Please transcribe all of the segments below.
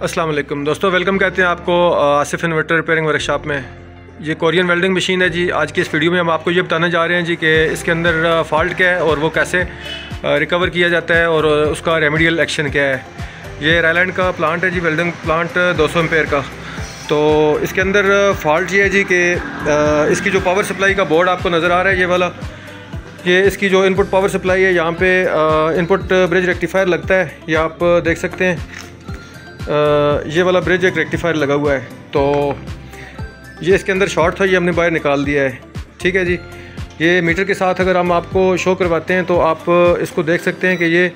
अस्सलाम वालेकुम दोस्तों, वेलकम कहते हैं आपको आसिफ इन्वर्टर रिपेयरिंग वर्कशॉप में। ये कोरियन वेल्डिंग मशीन है जी। आज की इस वीडियो में हम आपको ये बताने जा रहे हैं जी कि इसके अंदर फ़ॉल्ट क्या है और वो कैसे रिकवर किया जाता है और उसका रेमेडियल एक्शन क्या है। ये रायलैंड का प्लांट है जी, वेल्डिंग प्लांट 200 एम्पेयर का। तो इसके अंदर फ़ॉल्ट ये है जी कि इसकी जो पावर सप्लाई का बोर्ड आपको नज़र आ रहा है ये वाला, ये इसकी जो इनपुट पावर सप्लाई है, यहाँ पे इनपुट ब्रिज रेक्टिफायर लगता है। ये आप देख सकते हैं, ये वाला ब्रिज एक रेक्टिफायर लगा हुआ है। तो ये इसके अंदर शॉर्ट था, ये हमने बाहर निकाल दिया है। ठीक है जी। ये मीटर के साथ अगर हम आपको शो करवाते हैं तो आप इसको देख सकते हैं कि ये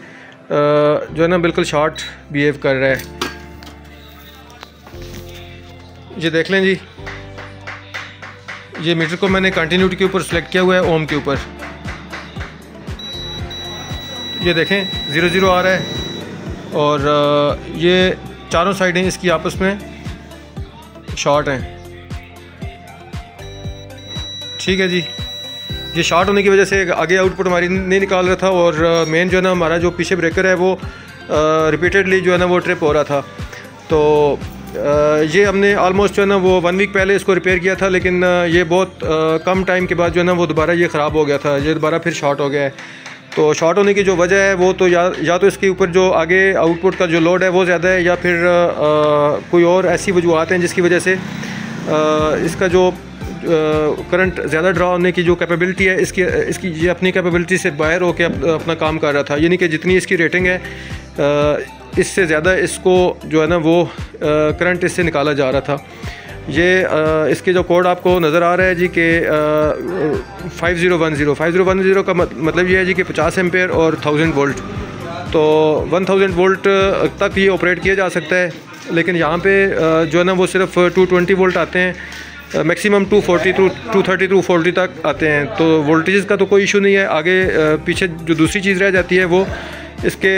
जो है ना बिल्कुल शॉर्ट बिहेव कर रहा है। ये देख लें जी, ये मीटर को मैंने कंटिन्यूटी के ऊपर सेलेक्ट किया हुआ है, ओम के ऊपर। ये देखें 00 आ रहा है और ये चारों साइडें इसकी आपस में शॉर्ट हैं। ठीक है जी। ये शॉर्ट होने की वजह से आगे आउटपुट हमारी नहीं निकाल रहा था और मेन जो है ना हमारा जो पीछे ब्रेकर है वो रिपीटेडली जो है ना वो ट्रिप हो रहा था। तो ये हमने ऑलमोस्ट जो है ना वो 1 वीक पहले इसको रिपेयर किया था, लेकिन ये बहुत कम टाइम के बाद जो है ना वो दोबारा ये ख़राब हो गया था। ये दोबारा फिर शॉर्ट हो गया है। तो शॉर्ट होने की जो वजह है वो तो या तो इसके ऊपर जो आगे आउटपुट का जो लोड है वो ज़्यादा है, या फिर कोई और ऐसी वजूहत हैं जिसकी वजह से इसका जो करंट ज़्यादा ड्रा होने की जो कैपेबिलिटी है इसकी ये अपनी कैपेबिलिटी से बाहर होकर अपना काम कर रहा था। यानी कि जितनी इसकी रेटिंग है इससे ज़्यादा इसको जो है ना वो करंट इससे निकाला जा रहा था। ये इसके जो कोड आपको नज़र आ रहा है जी कि 5010 का मतलब ये है जी कि 50 एम्पेयर और 1000 वोल्ट। तो 1000 वोल्ट तक ये ऑपरेट किया जा सकता है, लेकिन यहाँ पे जो है ना वो सिर्फ 220 वोल्ट आते हैं। मैक्सिमम 240 230 240 तक आते हैं। तो वोल्टेज का तो कोई इशू नहीं है। आगे पीछे जो दूसरी चीज़ रह जाती है वो इसके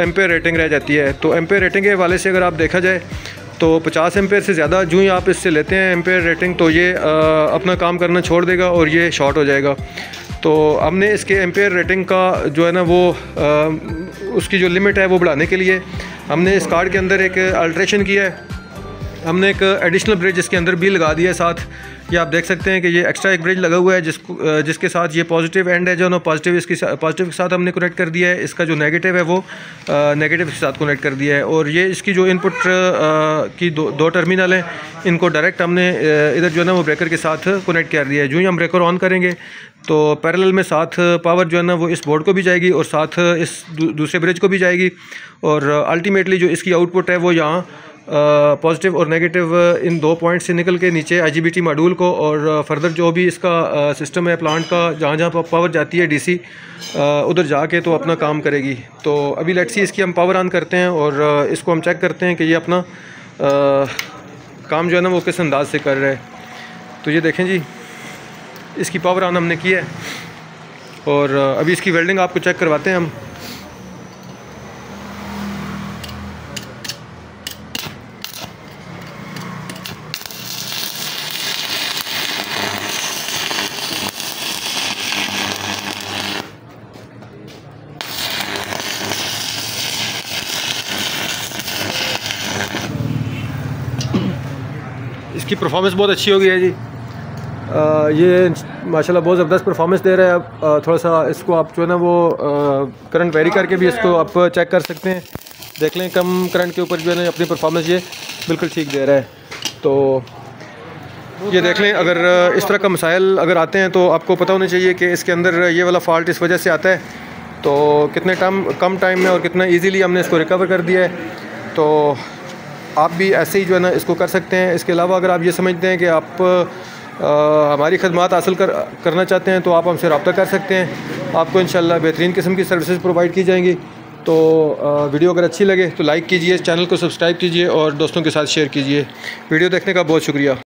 एम्पेयर रेटिंग रह जाती है। तो एम्पेयर रेटिंग के हवाले से अगर आप देखा जाए तो 50 एम्पेयर से ज़्यादा जो ही आप इससे लेते हैं एम्पेयर रेटिंग, तो ये अपना काम करना छोड़ देगा और ये शॉर्ट हो जाएगा। तो हमने इसके एम्पेयर रेटिंग का जो है ना वो उसकी जो लिमिट है वो बढ़ाने के लिए हमने इस कार्ड के अंदर एक अल्ट्रेशन किया है। हमने एक एडिशनल ब्रिज इसके अंदर भी लगा दिया है साथ। ये आप देख सकते हैं कि ये एक्स्ट्रा एक ब्रिज लगा हुआ है जिसके साथ ये पॉजिटिव एंड है जो ना पॉजिटिव के साथ हमने कनेक्ट कर दिया है। इसका जो नेगेटिव है वो नेगेटिव के साथ कनेक्ट कर दिया है। और ये इसकी जो इनपुट की दो टर्मिनल हैं, इनको डायरेक्ट हमने इधर जो है ना वो ब्रेकर के साथ कनेक्ट कर दिया है। जो ही हम ब्रेकर ऑन करेंगे तो पैरेलल में साथ पावर जो है ना वो इस बोर्ड को भी जाएगी और साथ इस दूसरे ब्रिज को भी जाएगी। और अल्टीमेटली जो इसकी आउटपुट है वो यहाँ पॉजिटिव और नेगेटिव इन 2 पॉइंट से निकल के नीचे IGBT मॉड्यूल को और फर्दर जो भी इसका सिस्टम है प्लांट का, जहाँ जहाँ पावर जाती है DC उधर जाके तो अपना काम करेगी। तो अभी लेट्स सी इसकी हम पावर ऑन करते हैं और इसको हम चेक करते हैं कि ये अपना काम जो है ना वो किस अंदाज से कर रहा है। तो ये देखें जी, इसकी पावर ऑन हमने की है और अभी इसकी वेल्डिंग आपको चेक करवाते हैं हम। इसकी परफॉर्मेंस बहुत अच्छी हो गई है जी। ये माशाल्लाह बहुत ज़बरदस्त परफॉर्मेंस दे रहा है। अब थोड़ा सा इसको आप जो है ना वो करंट वेरी करके भी इसको आप चेक कर सकते हैं। देख लें कम करंट के ऊपर जो है ना अपनी परफॉर्मेंस ये बिल्कुल ठीक दे रहा है। तो ये देख लें, अगर इस तरह का मसाइल अगर आते हैं तो आपको पता होना चाहिए कि इसके अंदर ये वाला फ़ॉल्ट इस वजह से आता है। तो कितने कम टाइम में और कितना ईज़िली हमने इसको रिकवर कर दिया है। तो आप भी ऐसे ही जो है ना इसको कर सकते हैं। इसके अलावा अगर आप ये समझते हैं कि आप हमारी खदमात हासिल करना चाहते हैं तो आप हमसे रब्ता कर सकते हैं। आपको इंशाल्लाह बेहतरीन किस्म की सर्विसेज प्रोवाइड की जाएंगी। तो वीडियो अगर अच्छी लगे तो लाइक कीजिए, चैनल को सब्सक्राइब कीजिए और दोस्तों के साथ शेयर कीजिए। वीडियो देखने का बहुत शुक्रिया।